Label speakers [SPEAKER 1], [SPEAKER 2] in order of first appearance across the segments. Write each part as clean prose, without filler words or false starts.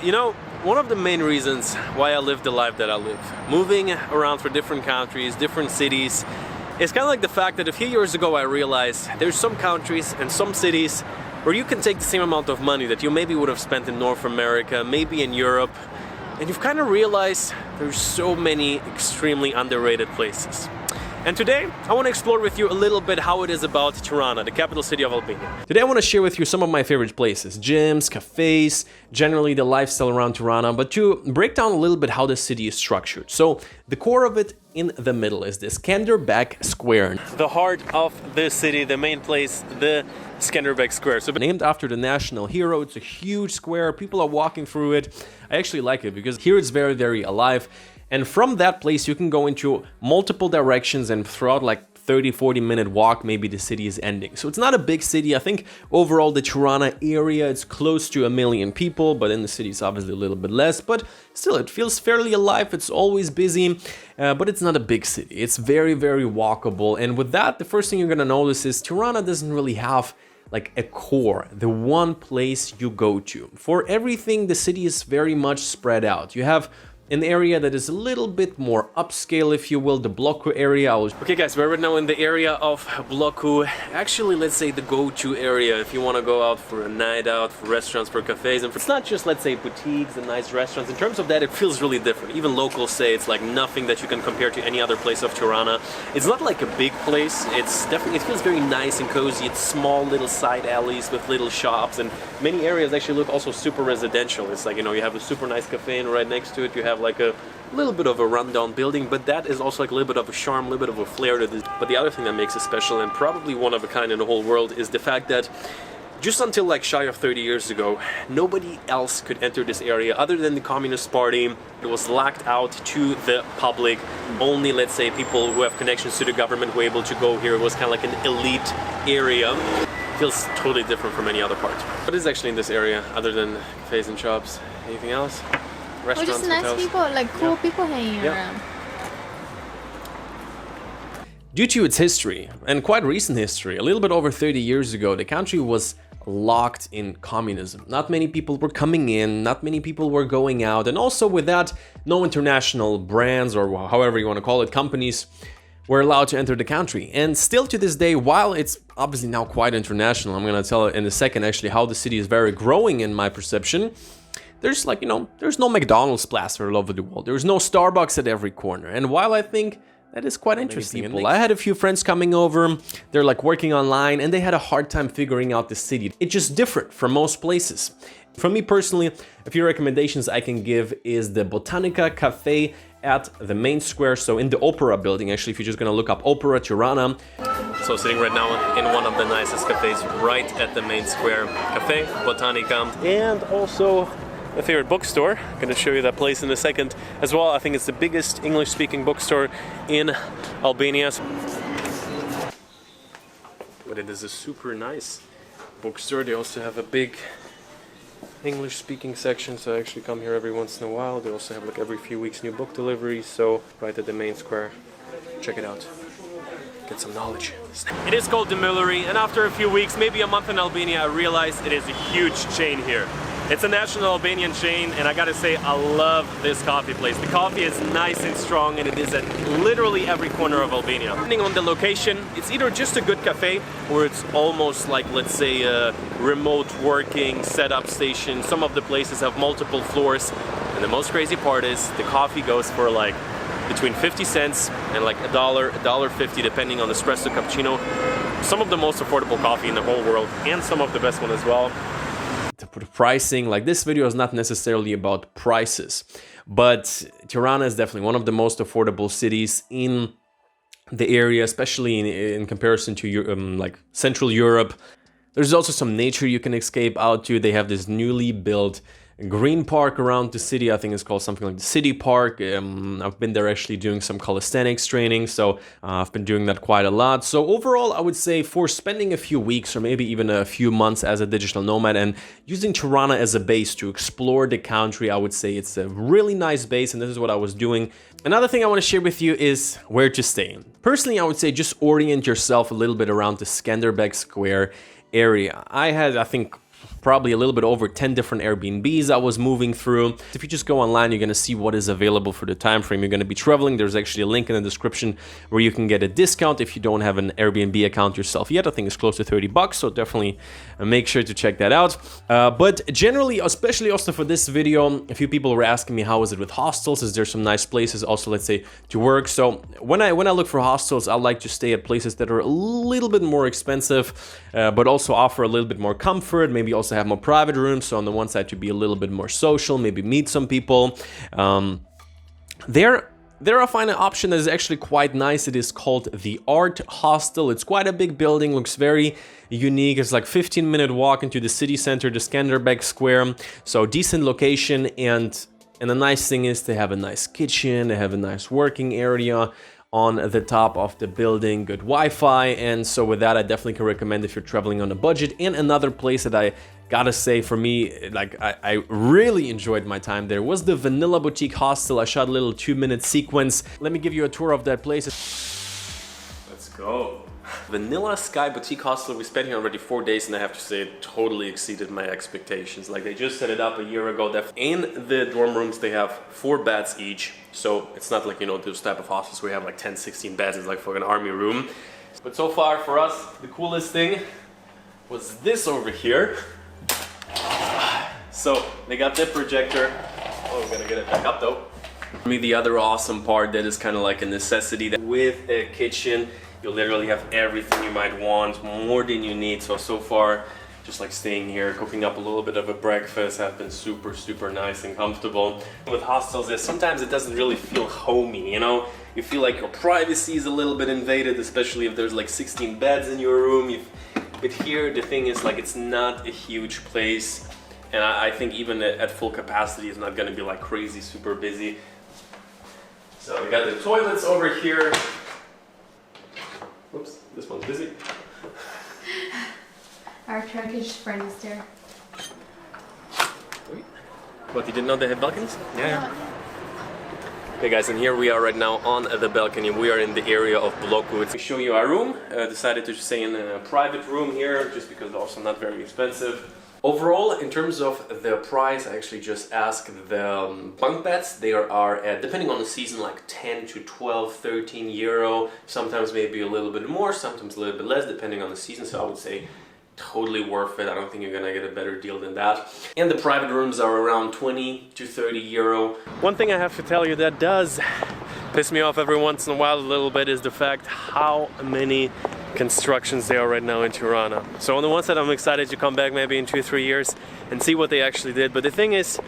[SPEAKER 1] You know, one of the main reasons why I live the life that I live, moving around for different countries, different cities, it's kind of like the fact that a few years ago I realized there's some countries and some cities where you can take the same amount of money that you maybe would have spent in North America, maybe in Europe, and you've kind of realized there's so many extremely underrated places. And today, I want to explore with you a little bit how it is about Tirana, the capital city of Albania. Today I want to share with you some of my favorite places, gyms, cafes, generally the lifestyle around Tirana, but to break down a little bit how the city is structured. So, the core of it in the middle is this Skanderbeg Square. The heart of the city, the main place, the Skanderbeg Square. So named after the national hero, it's a huge square, people are walking through it. I actually like it because here it's very, very alive. And from that place, you can go into multiple directions, and throughout like 30-40 minute walk, maybe the city is ending. So it's not a big city. I think overall the Tirana area, it's close to 1 million people, but in the city it's obviously a little bit less, but still it feels fairly alive. It's always busy, but it's not a big city. It's very, very walkable. And with that, the first thing you're gonna notice is Tirana doesn't really have like a core, the one place you go to. For everything, the city is very much spread out. You have an area that is a little bit more upscale, if you will, the Bloku area. Okay guys, we're right now in the area of Bloku. Actually, let's say the go-to area if you want to go out for a night out, for restaurants, for cafes. And it's not just, let's say, boutiques and nice restaurants. In terms of that, it feels really different. Even locals say it's like nothing that you can compare to any other place of Tirana. It's not like a big place. It's definitely, it feels very nice and cozy. It's small little side alleys with little shops, and many areas actually look also super residential. It's like, you know, you have a super nice cafe, and right next to it you have like a little bit of a rundown building, but that is also like a little bit of a charm, a little bit of a flair to this. But the other thing that makes it special, and probably one of a kind in the whole world, is the fact that just until like shy of 30 years ago, nobody else could enter this area other than the Communist Party. It was locked out to the public. Only, let's say, people who have connections to the government were able to go here. It was kind of like an elite area. It feels totally different from any other part. What is actually in this area other than cafes and shops? Anything else? Restaurants,
[SPEAKER 2] just nice
[SPEAKER 1] hotels.
[SPEAKER 2] people, like cool people hanging around.
[SPEAKER 1] Due to its history, and quite recent history, a little bit over 30 years ago, the country was locked in communism. Not many people were coming in, not many people were going out, and also with that, no international brands, or however you want to call it, companies, were allowed to enter the country. And still to this day, while it's obviously now quite international, I'm going to tell in a second actually how the city is very growing in my perception. There's like, you know, there's no McDonald's plaster all over the world. There's no Starbucks at every corner. And while I think that is quite interesting, I had a few friends coming over, they're like working online, and they had a hard time figuring out the city. It's just different from most places. For me personally, a few recommendations I can give is the Botanica Cafe at the main square, so in the Opera building. Actually, if you're just gonna look up Opera Tirana. So sitting right now in one of the nicest cafes right at the main square, Cafe Botanica. And also a favorite bookstore. I'm going to show you that place in a second as well. I think it's the biggest English-speaking bookstore in Albania. But it is a super nice bookstore. They also have a big English-speaking section, so I actually come here every once in a while. They also have like every few weeks new book deliveries, so right at the main square. Check it out. Get some knowledge. It is called the Müllery, and after a few weeks, maybe a month in Albania, I realized it is a huge chain here. It's a national Albanian chain, and I gotta say, I love this coffee place. The coffee is nice and strong, and it is at literally every corner of Albania. Depending on the location, it's either just a good cafe, or it's almost like, let's say, a remote working setup station. Some of the places have multiple floors, and the most crazy part is the coffee goes for like between 50 cents and like $1, $1.50, depending on espresso cappuccino. Some of the most affordable coffee in the whole world, and some of the best one as well. The pricing, like this video is not necessarily about prices, but Tirana is definitely one of the most affordable cities in the area, especially in comparison to like Central Europe. There's also some nature you can escape out to. They have this newly built green park around the city. I think it's called something like the City Park. I've been there actually doing some calisthenics training, so I've been doing that quite a lot. So overall, I would say for spending a few weeks or maybe even a few months as a digital nomad and using Tirana as a base to explore the country, I would say it's a really nice base, and this is what I was doing. Another thing I want to share with you is where to stay. Personally, I would say just orient yourself a little bit around the Skanderbeg Square area. I had, I think, probably a little bit over 10 different Airbnbs I was moving through. If you just go online, you're gonna see what is available for the time frame you're gonna be traveling. There's actually a link in the description where you can get a discount if you don't have an Airbnb account yourself yet. I think it's close to $30, so definitely make sure to check that out. But generally, especially also for this video, a few people were asking me how is it with hostels? Is there some nice places also, let's say, to work? So when I look for hostels, I like to stay at places that are a little bit more expensive, but also offer a little bit more comfort, maybe also have more private rooms. So on the one side to be a little bit more social, maybe meet some people. There I find an option that is actually quite nice. It is called the Art Hostel. It's quite a big building, looks very unique. It's like 15-minute walk into the city center, the Skanderbeg Square. So decent location, and the nice thing is they have a nice kitchen, they have a nice working area on the top of the building, good Wi-Fi, and so with that I definitely can recommend if you're traveling on a budget. And another place that I gotta say, for me, like I really enjoyed my time there was the Vanilla Boutique Hostel. I shot a little 2-minute sequence. Let me give you a tour of that place. Let's go. Vanilla Sky Boutique Hostel. We spent here already 4 days, and I have to say it totally exceeded my expectations. Like, they just set it up a year ago. In the dorm rooms they have 4 beds each, so it's not like, you know, those type of hostels where you have like 10, 16 beds. It's like for an army room. But so far for us, the coolest thing was this over here. So they got the projector. Oh, we're gonna get it back up though. For me, the other awesome part that is kind of like a necessity, that with a kitchen, you literally have everything you might want, more than you need. So far, just like staying here, cooking up a little bit of a breakfast, have been super nice and comfortable. With hostels, sometimes it doesn't really feel homey, you know? You feel like your privacy is a little bit invaded, especially if there's like 16 beds in your room. But here, the thing is, like, it's not a huge place. And I think even at full capacity, it's not gonna be like crazy, super busy. So we got the toilets over here. Whoops, this one's busy.
[SPEAKER 2] Our Turkish friend is there.
[SPEAKER 1] Wait. What, you didn't know they had balconies? Yeah. Okay guys, and here we are right now on the balcony. We are in the area of Blokut. We show you our room. Decided to stay in a private room here, just because it's also not very expensive. Overall, in terms of the price, I actually just asked the bunk beds. They are at, depending on the season, like 10 to 12, 13 euro. Sometimes maybe a little bit more, sometimes a little bit less, depending on the season. So I would say totally worth it. I don't think you're gonna get a better deal than that. And the private rooms are around 20 to 30 euro. One thing I have to tell you that does piss me off every once in a while a little bit is the fact how many constructions there are right now in Tirana. So on the one side, I'm excited to come back maybe in 2-3 years and see what they actually did. But the thing is,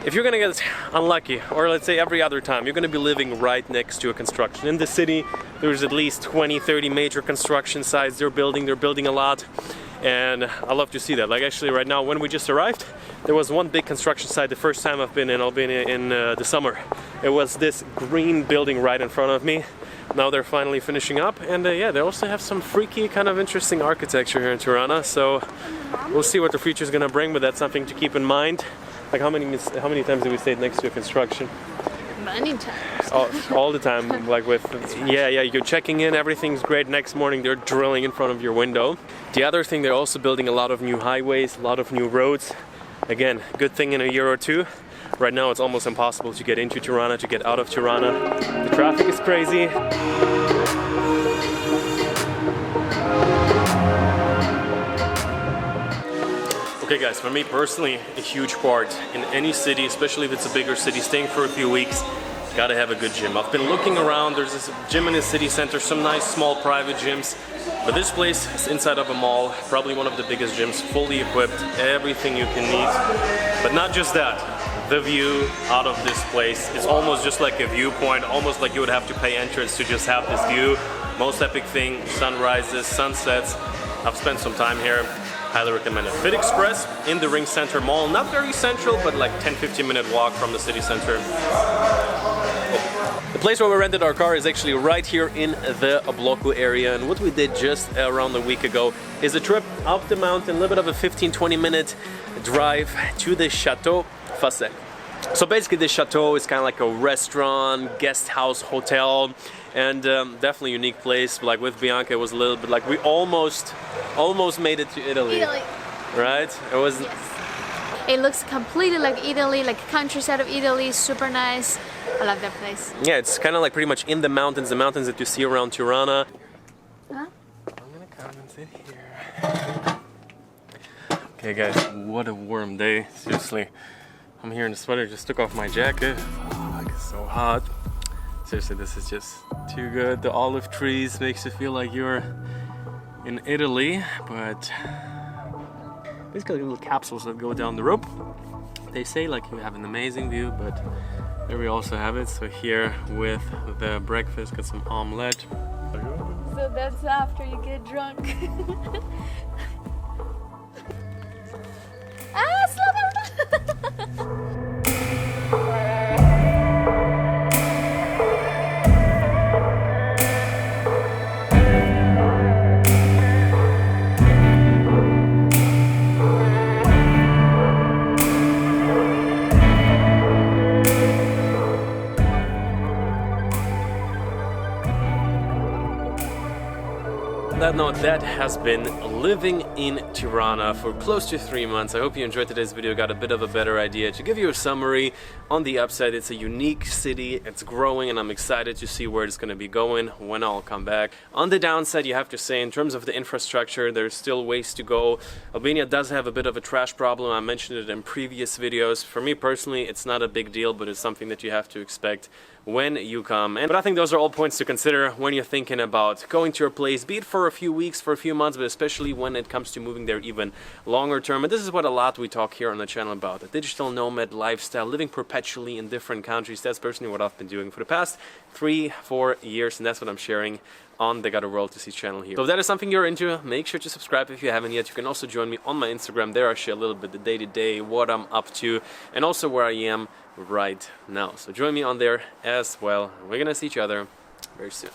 [SPEAKER 1] if you're gonna get unlucky, or let's say every other time, you're gonna be living right next to a construction. In the city, there's at least 20, 30 major construction sites they're building a lot. And I love to see that. Like, actually right now, when we just arrived, there was one big construction site the first time I've been in Albania in the summer. It was this green building right in front of me. Now they're finally finishing up, and yeah, they also have some freaky, kind of interesting architecture here in Tirana. So we'll see what the future is gonna bring, but that's something to keep in mind. Like, how many times have we stayed next to a construction?
[SPEAKER 2] Many times.
[SPEAKER 1] All the time. Like with, yeah, you're checking in, everything's great. Next morning they're drilling in front of your window. The other thing, they're also building a lot of new highways, a lot of new roads. Again, good thing in a year or two. Right now it's almost impossible to get into Tirana, to get out of Tirana. The traffic is crazy. Okay guys, for me personally, a huge part in any city, especially if it's a bigger city, staying for a few weeks, gotta have a good gym. I've been looking around, there's this gym in the city center, some nice small private gyms, but this place is inside of a mall, probably one of the biggest gyms, fully equipped, everything you can need. But not just that, the view out of this place is almost just like a viewpoint, almost like you would have to pay entrance to just have this view. Most epic thing, sunrises, sunsets. I've spent some time here. Highly recommend it. Fit Express in the Ring Center Mall. Not very central, but like 10-15 minute walk from the city center. The place where we rented our car is actually right here in the Blokut area. And what we did just around a week ago is a trip up the mountain, a little bit of a 15-20 minute drive to the Chateau Faksa. So basically the chateau is kind of like a restaurant, guest house, hotel, and definitely a unique place. Like with Bianca, it was a little bit like we almost made it to Italy. right? It was.
[SPEAKER 2] Yes. It looks completely like Italy, like countryside of Italy, super nice. I love that place.
[SPEAKER 1] Yeah, it's kind of like pretty much in the mountains that you see around Tirana.
[SPEAKER 2] Huh?
[SPEAKER 1] I'm gonna come and sit here. Okay guys, what a warm day, seriously. I'm here in the sweater, just took off my jacket. Oh, it's so hot. Seriously, this is just too good. The olive trees makes you feel like you're in Italy, but basically little capsules that go down the rope. They say like you have an amazing view, but there we also have it. So here with the breakfast, got some omelette.
[SPEAKER 2] So that's after you get drunk. Slow down!
[SPEAKER 1] That note, that has been living in Tirana for close to 3 months. I hope you enjoyed today's video, got a bit of a better idea. To give you a summary, on the upside, it's a unique city, it's growing, and I'm excited to see where it's going to be going when I'll come back. On the downside, you have to say, in terms of the infrastructure, there's still ways to go. Albania does have a bit of a trash problem. I mentioned it in previous videos. For me personally, it's not a big deal, but it's something that you have to expect when you come. But I think those are all points to consider when you're thinking about going to your place, be it for a few weeks, for a few months, but especially when it comes to moving there even longer term. And this is what a lot we talk here on the channel about, the digital nomad lifestyle, living perpetually in different countries. That's personally what I've been doing for the past 3-4 years, and that's what I'm sharing on the Got a World to See channel here. So if that is something you're into, make sure to subscribe if you haven't yet. You can also join me on my Instagram. There I share a little bit the day-to-day, what I'm up to, and also where I am right now. So join me on there as well. We're gonna see each other very soon.